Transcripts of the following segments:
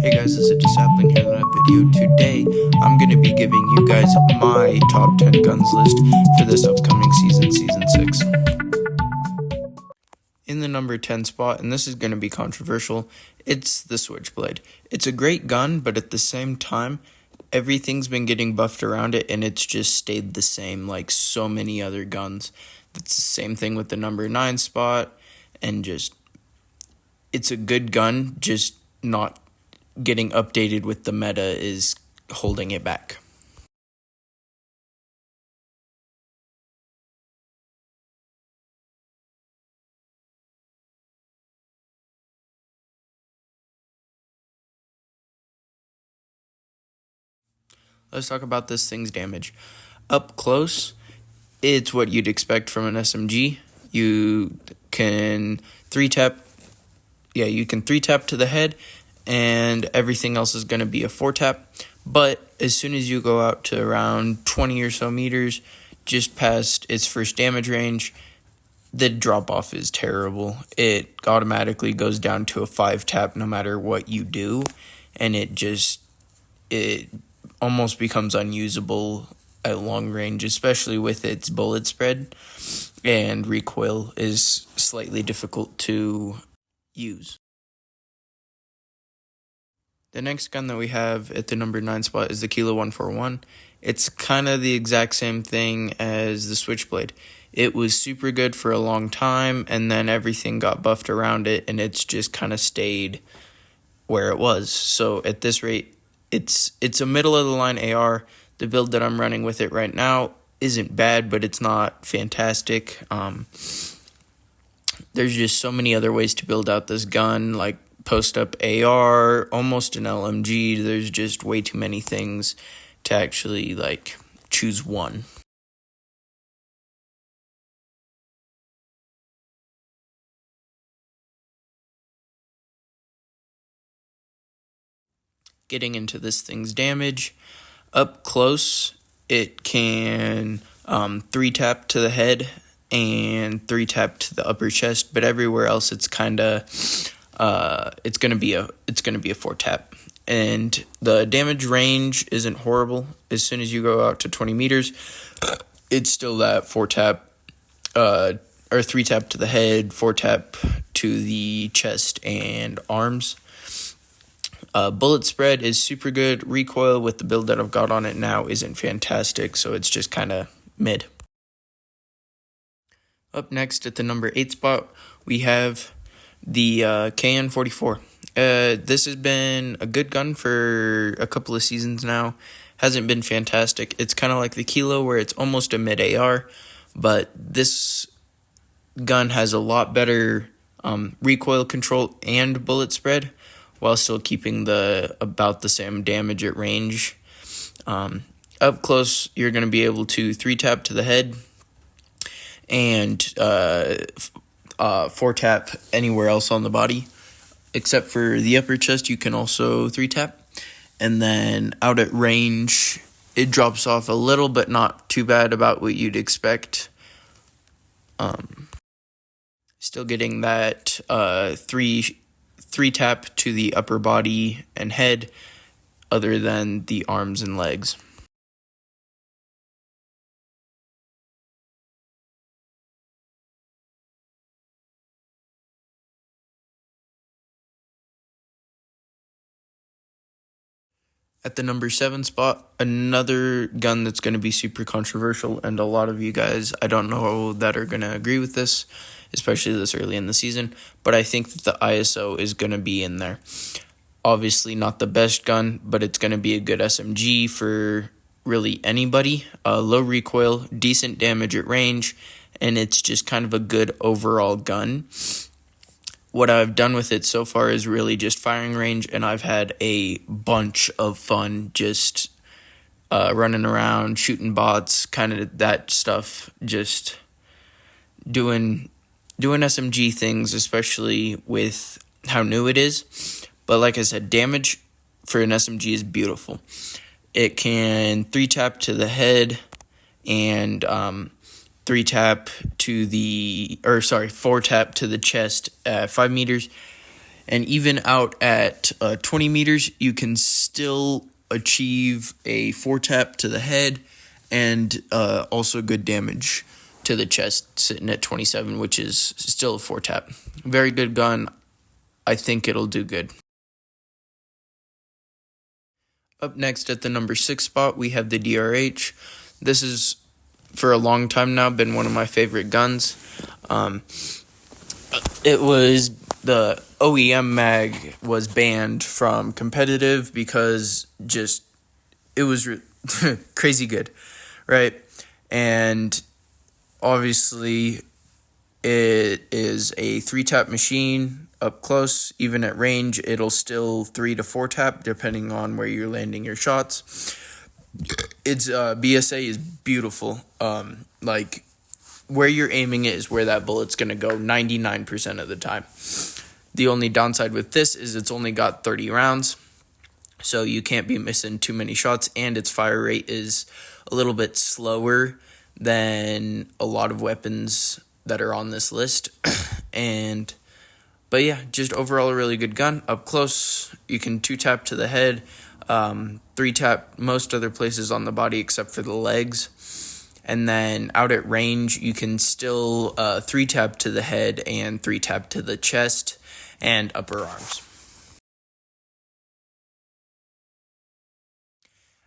Hey guys, this is Disabling here with a video. Today, I'm going to be giving you guys my top 10 guns list for this upcoming season, Season 6. In the number 10 spot, and this is going to be controversial, it's the Switchblade. It's a great gun, but at the same time, everything's been getting buffed around it, and it's just stayed the same like so many other guns. It's the same thing with the number 9 spot, and just, it's a good gun, just not getting updated with the meta is holding it back. Let's talk about this thing's damage. Up close, it's what you'd expect from an SMG. You can 3-tap, you can 3-tap to the head, and everything else is going to be a 4-tap. But as soon as you go out to around 20 or so meters, just past its first damage range, the drop-off is terrible. It automatically goes down to a 5-tap no matter what you do, and it almost becomes unusable at long range, especially with its bullet spread, and recoil is slightly difficult to use. The next gun that we have at the number 9 spot is the Kilo 141. It's kind of the exact same thing as the Switchblade. It was super good for a long time, and then everything got buffed around it, and it's just kind of stayed where it was. So at this rate, it's a middle-of-the-line AR. The build that I'm running with it right now isn't bad, but it's not fantastic. There's just so many other ways to build out this gun, like post-up AR, almost an LMG. There's just way too many things to actually choose one. Getting into this thing's damage, up close, it can 3-tap to the head and 3-tap to the upper chest, but everywhere else it's kind of it's gonna be a 4-tap, and the damage range isn't horrible. As soon as you go out to 20 meters, it's still that 4-tap or 3-tap to the head, 4-tap to the chest and arms. Bullet spread is super good. Recoil with the build that I've got on it now isn't fantastic, so it's just kind of mid. Up next at the number 8 spot, we have the KN-44. This has been a good gun for a couple of seasons now. Hasn't been fantastic. It's kind of like the Kilo, where it's almost a mid AR, but this gun has a lot better recoil control and bullet spread, while still keeping about the same damage at range. Up close, you're going to be able to 3-tap to the head and 4-tap anywhere else on the body. Except for the upper chest, you can also 3-tap. And then out at range, it drops off a little, but not too bad, about what you'd expect. Still getting that 3-tap to the upper body and head, other than the arms and legs. At the number 7 spot, another gun that's going to be super controversial, and a lot of you guys, I don't know, that are going to agree with this, especially this early in the season, but I think that the ISO is going to be in there. Obviously not the best gun, but it's going to be a good SMG for really anybody. Low recoil, decent damage at range, and it's just kind of a good overall gun. What I've done with it so far is really just firing range, and I've had a bunch of fun just running around, shooting bots, kind of that stuff, just doing SMG things, especially with how new it is. But like I said, damage for an SMG is beautiful. It can 3-tap to the head and 4-tap to the chest at 5 meters. And even out at 20 meters, you can still achieve a 4-tap to the head and also good damage to the chest, sitting at 27, which is still a 4-tap. Very good gun. I think it'll do good. Up next at the number 6 spot, we have the DRH. This is, for a long time now, been one of my favorite guns. It was the OEM mag was banned from competitive because it was crazy good, right? And obviously it is a 3-tap machine up close. Even at range, it'll still 3 to 4-tap depending on where you're landing your shots. Its BSA is beautiful. Like, where you're aiming it is where that bullet's going to go 99% of the time. The only downside with this is it's only got 30 rounds, so you can't be missing too many shots, and its fire rate is a little bit slower than a lot of weapons that are on this list. But yeah, just overall a really good gun. Up close, you can 2-tap to the head, 3-tap most other places on the body except for the legs. And then out at range, you can still 3-tap to the head and 3-tap to the chest and upper arms.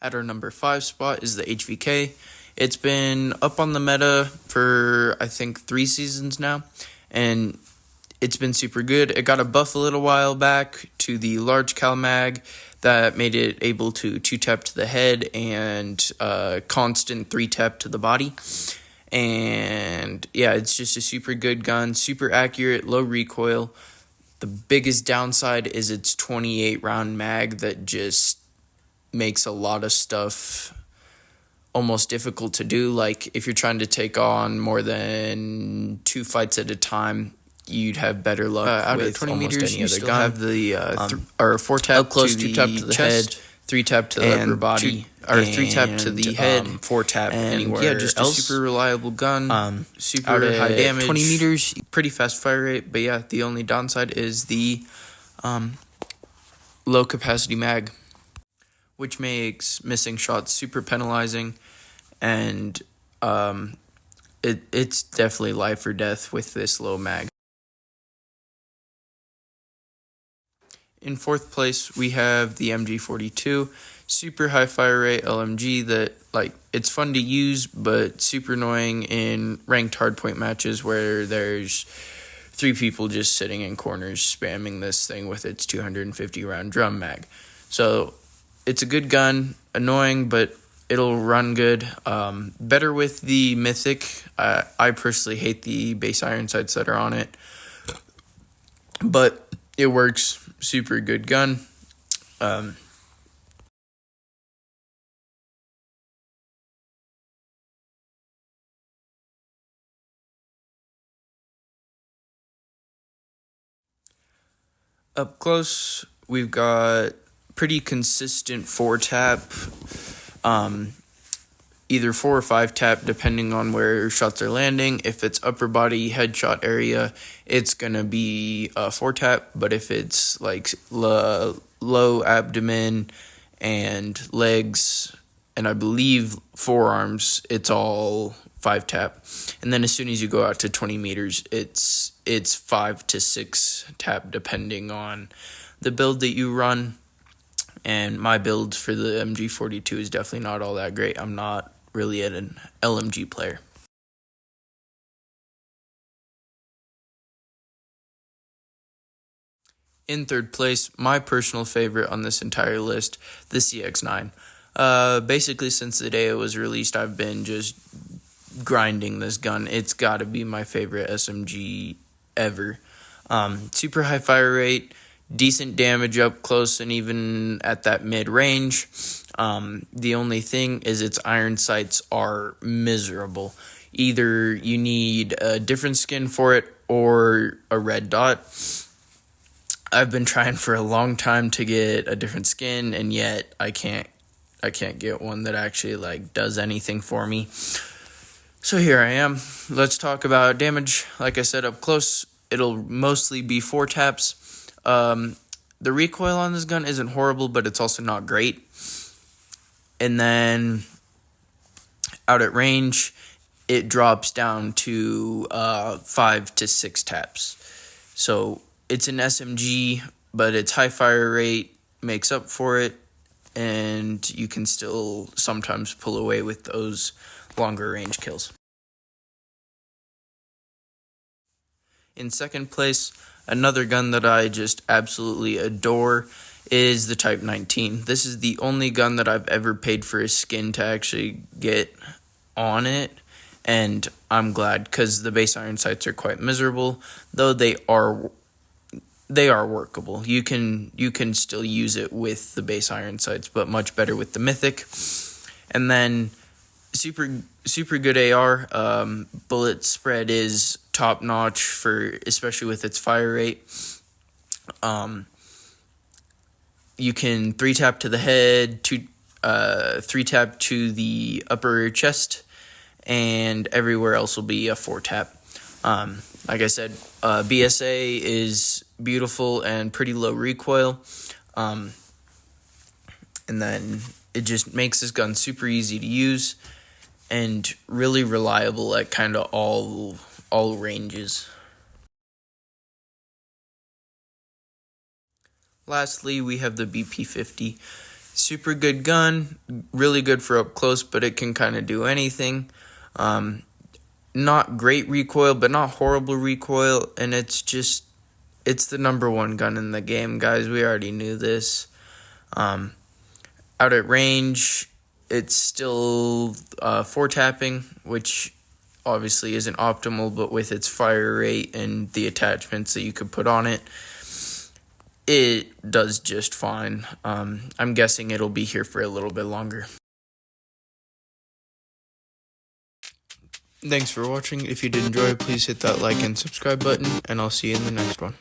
At our number 5 spot is the HVK. It's been up on the meta for, I think, 3 seasons now, and it's been super good. It got a buff a little while back to the large cal mag that made it able to 2-tap to the head and constant 3-tap to the body. And yeah, it's just a super good gun, super accurate, low recoil. The biggest downside is its 28 round mag that just makes a lot of stuff almost difficult to do. Like, if you're trying to take on more than 2 fights at a time, you'd have better luck out with 20 meters. You still gun. Have the 4-tap up close, 2-tap to the chest, head, 3-tap to the upper body, or 3-tap to the head, 4-tap anywhere. Yeah, just else. A super reliable gun. Super out at high damage. 20 meters, pretty fast fire rate. But yeah, the only downside is the low capacity mag, which makes missing shots super penalizing, and it's definitely life or death with this low mag. In 4th place, we have the MG42, super high fire rate LMG that, like, it's fun to use, but super annoying in ranked hardpoint matches where there's 3 people just sitting in corners spamming this thing with its 250 round drum mag. So it's a good gun, annoying, but it'll run good. Better with the Mythic. I personally hate the base iron sights that are on it, but it works. Super good gun. Up close, we've got pretty consistent 4-tap, either 4 or 5-tap depending on where shots are landing. If it's upper body headshot area, it's gonna be a 4-tap, but if it's like low abdomen and legs, and I believe forearms, it's all 5-tap. And then as soon as you go out to 20 meters, it's 5 to 6-tap depending on the build that you run. And my build for the MG42 is definitely not all that great. I'm not really an LMG player. In 3rd place, my personal favorite on this entire list, the CX-9. Basically, since the day it was released, I've been just grinding this gun. It's got to be my favorite SMG ever. Super high fire rate, decent damage up close and even at that mid-range. The only thing is its iron sights are miserable. Either you need a different skin for it or a red dot. I've been trying for a long time to get a different skin, and yet I can't get one that actually like does anything for me. So here I am. Let's talk about damage. Like I said, up close, it'll mostly be 4 taps. The recoil on this gun isn't horrible, but it's also not great. And then out at range, it drops down to 5 to 6 taps. So it's an SMG, but its high fire rate makes up for it, and you can still sometimes pull away with those longer range kills. In second place, another gun that I just absolutely adore is the Type 19. This is the only gun that I've ever paid for a skin to actually get on it, and I'm glad, because the base iron sights are quite miserable, though they are workable. You can still use it with the base iron sights, but much better with the mythic. And then super good AR. Bullet spread is top notch, for especially with its fire rate. You can 3-tap to the head, 3-tap to the upper chest, and everywhere else will be a 4-tap. Like I said, BSA is beautiful and pretty low recoil. And then it just makes this gun super easy to use and really reliable at kind of all ranges. Lastly, we have the BP-50. Super good gun, really good for up close, but it can kind of do anything. Not great recoil, but not horrible recoil, and it's the number one gun in the game, guys. We already knew this. Out at range, it's still 4-tapping, which obviously isn't optimal, but with its fire rate and the attachments that you could put on it, it does just fine. I'm guessing it'll be here for a little bit longer. Thanks for watching. If you did enjoy, please hit that like and subscribe button, and I'll see you in the next one.